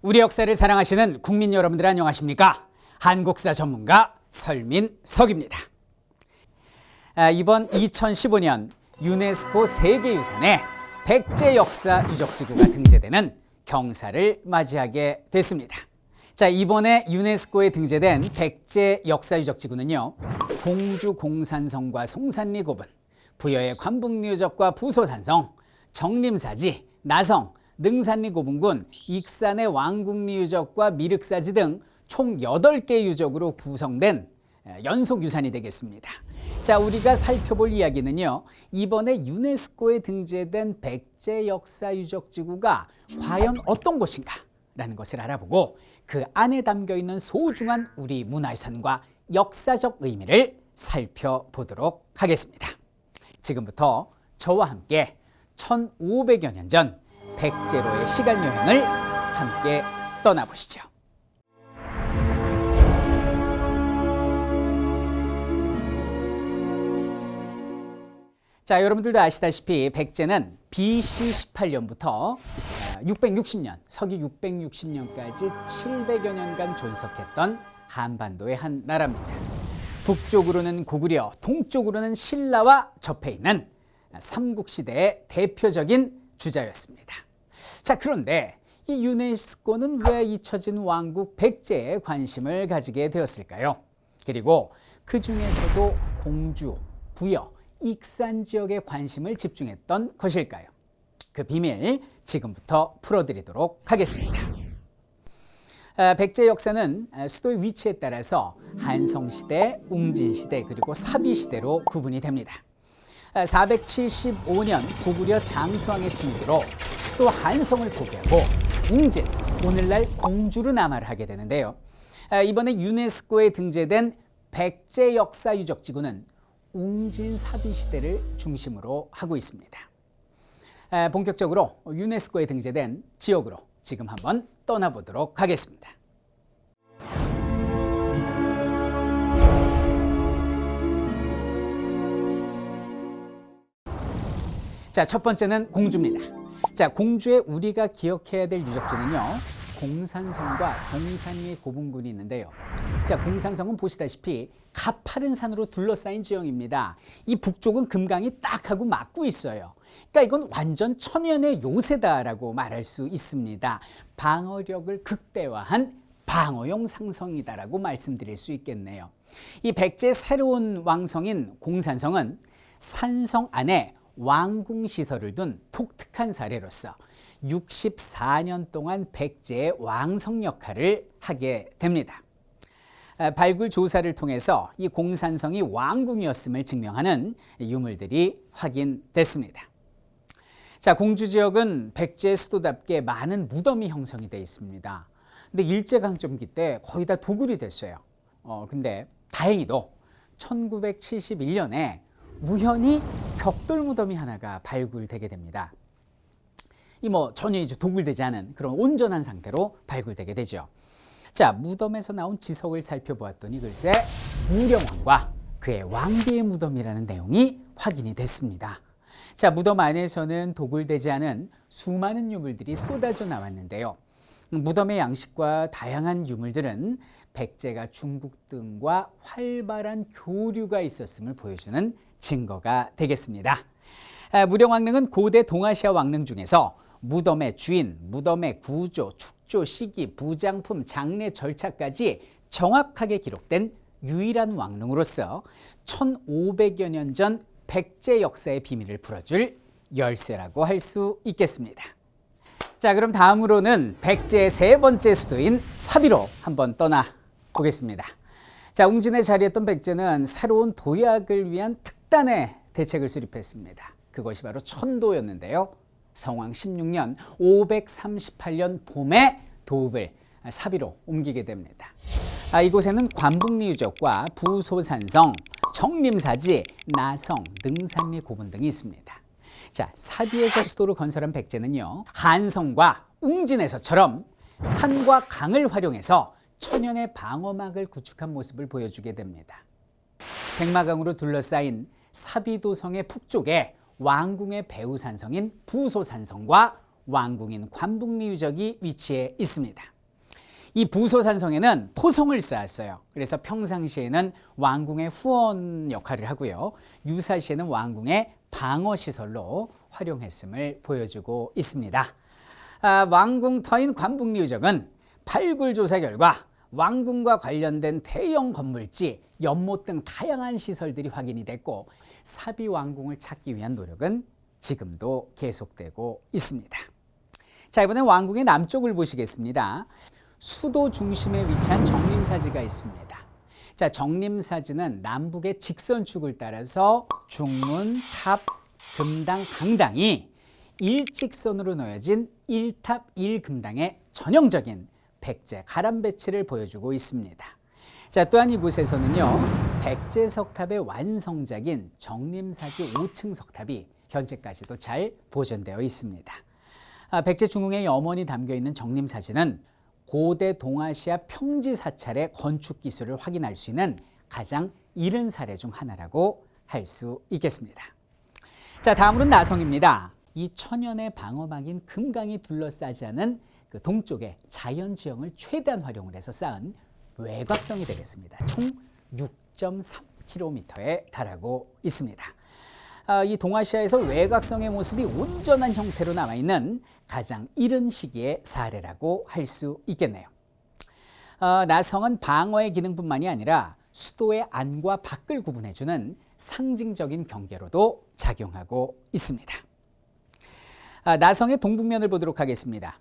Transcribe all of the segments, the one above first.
우리 역사를 사랑하시는 국민 여러분들 안녕하십니까? 한국사 전문가 설민석입니다. 이번 2015년 유네스코 세계유산에 백제 역사 유적지구가 등재되는 경사를 맞이하게 됐습니다. 이번에 유네스코에 등재된 백제 역사 유적지구는요, 공주 공산성과 송산리 고분, 부여의 관북리유적과 부소산성, 정림사지, 나성, 능산리 고분군, 익산의 왕궁리유적과 미륵사지 등 총 8개 유적으로 구성된 연속 유산이 되겠습니다. 우리가 살펴볼 이야기는요, 이번에 유네스코에 등재된 백제 역사 유적지구가 과연 어떤 곳인가 라는 것을 알아보고 그 안에 담겨 있는 소중한 우리 문화유산과 역사적 의미를 살펴보도록 하겠습니다. 지금부터 저와 함께 1500여 년 전 백제로의 시간 여행을 함께 떠나보시죠. 여러분들도 아시다시피 백제는 BC 18년부터 660년, 서기 660년까지 700여 년간 존속했던 한반도의 한 나라입니다. 북쪽으로는 고구려, 동쪽으로는 신라와 접해 있는 삼국시대의 대표적인 주자였습니다. 그런데 이 유네스코는 왜 잊혀진 왕국 백제에 관심을 가지게 되었을까요? 그리고 그 중에서도 공주, 부여, 익산 지역에 관심을 집중했던 것일까요? 그 비밀 지금부터 풀어드리도록 하겠습니다. 백제 역사는 수도의 위치에 따라서 한성시대, 웅진시대, 그리고 사비시대로 구분이 됩니다. 475년 고구려 장수왕의 침입으로 수도 한성을 포기하고 웅진, 오늘날 공주로 남하를 하게 되는데요. 이번에 유네스코에 등재된 백제 역사 유적지구는 웅진 사비시대를 중심으로 하고 있습니다. 본격적으로 유네스코에 등재된 지역으로 지금 한번 떠나보도록 하겠습니다. 첫 번째는 공주입니다. 공주의 우리가 기억해야 될 유적지는요, 공산성과 송산리 고분군이 있는데요. 공산성은 보시다시피 가파른 산으로 둘러싸인 지형입니다. 이 북쪽은 금강이 딱 하고 막고 있어요. 그러니까 이건 완전 천연의 요새다라고 말할 수 있습니다. 방어력을 극대화한 방어용 상성이다라고 말씀드릴 수 있겠네요. 이 백제의 새로운 왕성인 공산성은 산성 안에 왕궁시설을 둔 독특한 사례로서 64년 동안 백제의 왕성 역할을 하게 됩니다. 발굴 조사를 통해서 이 공산성이 왕궁이었음을 증명하는 유물들이 확인됐습니다. 공주 지역은 백제 수도답게 많은 무덤이 형성이 되어 있습니다. 근데 일제강점기 때 거의 다 도굴이 됐어요. 근데 다행히도 1971년에 우연히 벽돌 무덤이 하나가 발굴되게 됩니다. 전혀 도굴되지 않은 그런 온전한 상태로 발굴되게 되죠. 무덤에서 나온 지석을 살펴보았더니 글쎄 무령왕과 그의 왕비의 무덤이라는 내용이 확인이 됐습니다. 무덤 안에서는 도굴되지 않은 수많은 유물들이 쏟아져 나왔는데요. 무덤의 양식과 다양한 유물들은 백제가 중국 등과 활발한 교류가 있었음을 보여주는 증거가 되겠습니다. 무령왕릉은 고대 동아시아 왕릉 중에서 무덤의 주인, 무덤의 구조, 축조, 시기, 부장품, 장례 절차까지 정확하게 기록된 유일한 왕릉으로서 1500여 년 전 백제 역사의 비밀을 풀어줄 열쇠라고 할 수 있겠습니다. 그럼 다음으로는 백제의 세 번째 수도인 사비로 한번 떠나보겠습니다. 웅진에 자리했던 백제는 새로운 도약을 위한 특단의 대책을 수립했습니다. 그것이 바로 천도였는데요. 성왕 16년 538년 봄에 도읍을 사비로 옮기게 됩니다. 이곳에는 관북리 유적과 부소산성, 정림사지, 나성, 능산리 고분 등이 있습니다. 사비에서 수도를 건설한 백제는요, 한성과 웅진에서처럼 산과 강을 활용해서 천연의 방어막을 구축한 모습을 보여주게 됩니다. 백마강으로 둘러싸인 사비도성의 북쪽에 왕궁의 배후산성인 부소산성과 왕궁인 관북리 유적이 위치해 있습니다. 이 부소산성에는 토성을 쌓았어요. 그래서 평상시에는 왕궁의 후원 역할을 하고요. 유사시에는 왕궁의 방어시설로 활용했음을 보여주고 있습니다. 왕궁터인 관북리 유적은 발굴 조사 결과 왕궁과 관련된 대형 건물지, 연못 등 다양한 시설들이 확인이 됐고 사비 왕궁을 찾기 위한 노력은 지금도 계속되고 있습니다. 자, 이번엔 왕궁의 남쪽을 보시겠습니다. 수도 중심에 위치한 정림사지가 있습니다. 자, 정림사지는 남북의 직선축을 따라서 중문, 탑, 금당, 강당이 일직선으로 놓여진 1탑 1금당의 전형적인 백제 가람 배치를 보여주고 있습니다. 자, 또한 이곳에서는요, 백제 석탑의 완성작인 정림사지 5층 석탑이 현재까지도 잘 보존되어 있습니다. 백제 중흥의 염원이 담겨 있는 정림사지는 고대 동아시아 평지 사찰의 건축 기술을 확인할 수 있는 가장 이른 사례 중 하나라고 할 수 있겠습니다. 자, 다음으로는 나성입니다. 이 천연의 방어막인 금강이 둘러싸지 않은 그 동쪽의 자연지형을 최대한 활용을 해서 쌓은 외곽성이 되겠습니다. 총 6.3km에 달하고 있습니다. 이 동아시아에서 외곽성의 모습이 온전한 형태로 남아있는 가장 이른 시기의 사례라고 할 수 있겠네요. 나성은 방어의 기능뿐만이 아니라 수도의 안과 밖을 구분해주는 상징적인 경계로도 작용하고 있습니다. 나성의 동북면을 보도록 하겠습니다.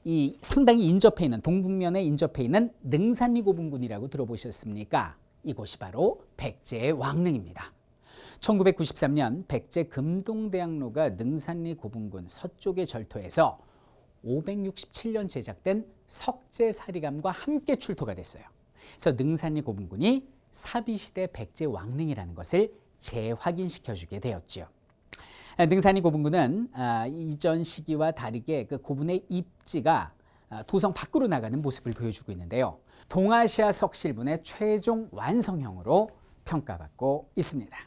이 상당히 인접해 있는 동북면에 인접해 있는 능산리 고분군이라고 들어보셨습니까? 이곳이 바로 백제의 왕릉입니다. 1993년 백제 금동대학로가 능산리 고분군 서쪽의 절토에서 567년 제작된 석제사리감과 함께 출토가 됐어요. 그래서 능산리 고분군이 사비시대 백제 왕릉이라는 것을 재확인시켜주게 되었지요. 능산리 고분군은 이전 시기와 다르게 그 고분의 입지가 도성 밖으로 나가는 모습을 보여주고 있는데요. 동아시아 석실분의 최종 완성형으로 평가받고 있습니다.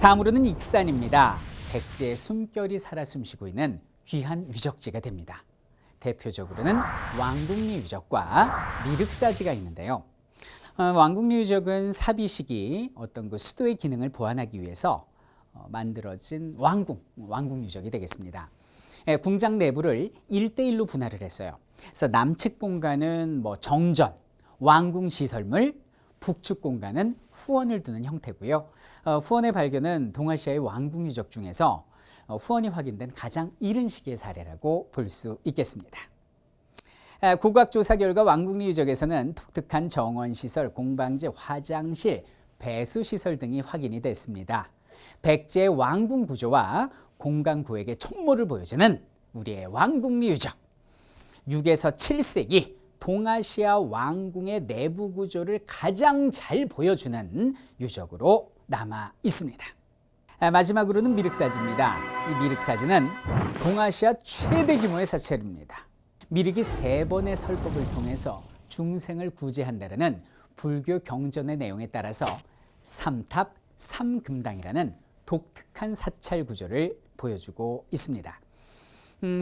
다음으로는 익산입니다. 백제의 숨결이 살아 숨쉬고 있는 귀한 유적지가 됩니다. 대표적으로는 왕궁리 유적과 미륵사지가 있는데요. 왕궁리 유적은 사비 시기 어떤 그 수도의 기능을 보완하기 위해서 만들어진 왕궁 유적이 되겠습니다. 궁장 내부를 1대1로 분할을 했어요. 그래서 남측 공간은 정전, 왕궁 시설물, 북측 공간은 후원을 두는 형태고요. 후원의 발견은 동아시아의 왕궁 유적 중에서 후원이 확인된 가장 이른 시기의 사례라고 볼 수 있겠습니다. 고각조사 결과 왕궁리 유적에서는 독특한 정원시설, 공방제, 화장실, 배수시설 등이 확인이 됐습니다. 백제의 왕궁 구조와 공간 구획의 촉모를 보여주는 우리의 왕궁리 유적. 6에서 7세기 동아시아 왕궁의 내부 구조를 가장 잘 보여주는 유적으로 남아 있습니다. 마지막으로는 미륵사지입니다. 이 미륵사지는 동아시아 최대 규모의 사찰입니다. 미륵이 3번의 설법을 통해서 중생을 구제한다는 불교 경전의 내용에 따라서 3탑 3금당이라는 독특한 사찰 구조를 보여주고 있습니다.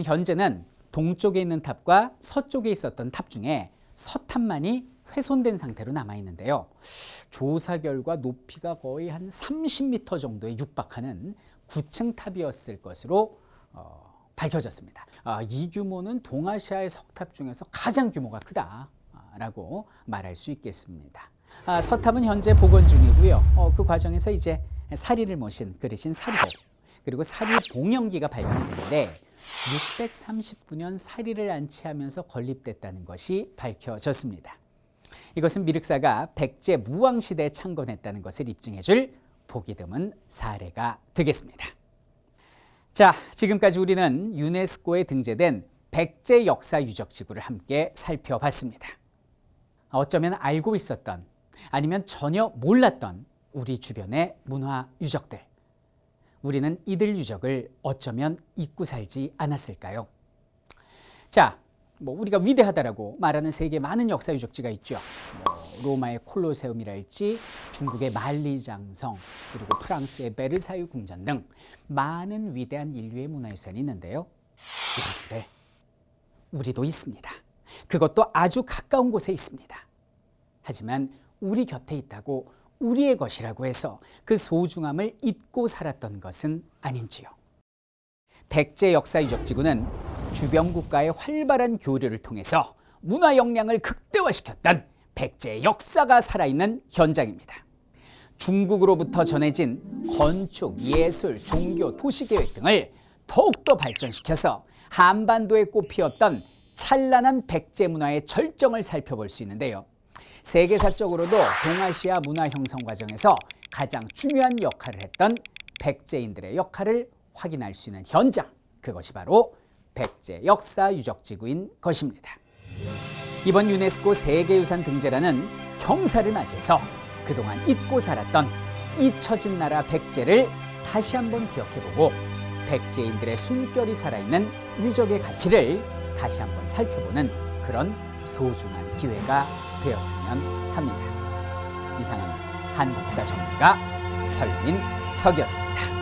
현재는 동쪽에 있는 탑과 서쪽에 있었던 탑 중에 서탑만이 훼손된 상태로 남아있는데요. 조사 결과 높이가 거의 한 30m 정도에 육박하는 9층 탑이었을 것으로 밝혀졌습니다. 이 규모는 동아시아의 석탑 중에서 가장 규모가 크다라고 말할 수 있겠습니다. 서탑은 현재 복원 중이고요. 그 과정에서 이제 사리를 모신 그릇인 사리봉, 그리고 사리 봉영기가 발견이 되는데 639년 사리를 안치하면서 건립됐다는 것이 밝혀졌습니다. 이것은 미륵사가 백제 무왕시대에 창건했다는 것을 입증해줄 보기 드문 사례가 되겠습니다. 자, 지금까지 우리는 유네스코에 등재된 백제 역사 유적지구를 함께 살펴봤습니다. 어쩌면 알고 있었던, 아니면 전혀 몰랐던 우리 주변의 문화 유적들. 우리는 이들 유적을 어쩌면 잊고 살지 않았을까요? 자, 우리가 위대하다라고 말하는 세계 많은 역사 유적지가 있죠. 로마의 콜로세움이랄지, 중국의 만리장성, 그리고 프랑스의 베르사유 궁전 등 많은 위대한 인류의 문화유산이 있는데요. 여러분들, 우리도 있습니다. 그것도 아주 가까운 곳에 있습니다. 하지만 우리 곁에 있다고 우리의 것이라고 해서 그 소중함을 잊고 살았던 것은 아닌지요. 백제 역사유적지구는 주변 국가의 활발한 교류를 통해서 문화 역량을 극대화시켰던 백제의 역사가 살아있는 현장입니다. 중국으로부터 전해진 건축, 예술, 종교, 도시계획 등을 더욱더 발전시켜서 한반도에 꽃피웠던 찬란한 백제 문화의 절정을 살펴볼 수 있는데요. 세계사적으로도 동아시아 문화 형성 과정에서 가장 중요한 역할을 했던 백제인들의 역할을 확인할 수 있는 현장, 그것이 바로 백제 역사유적지구인 것입니다. 이번 유네스코 세계유산 등재라는 경사를 맞이해서 그동안 잊고 살았던 잊혀진 나라 백제를 다시 한번 기억해보고 백제인들의 숨결이 살아있는 유적의 가치를 다시 한번 살펴보는 그런 소중한 기회가 되었으면 합니다. 이상은 한국사 전문가 설민석이었습니다.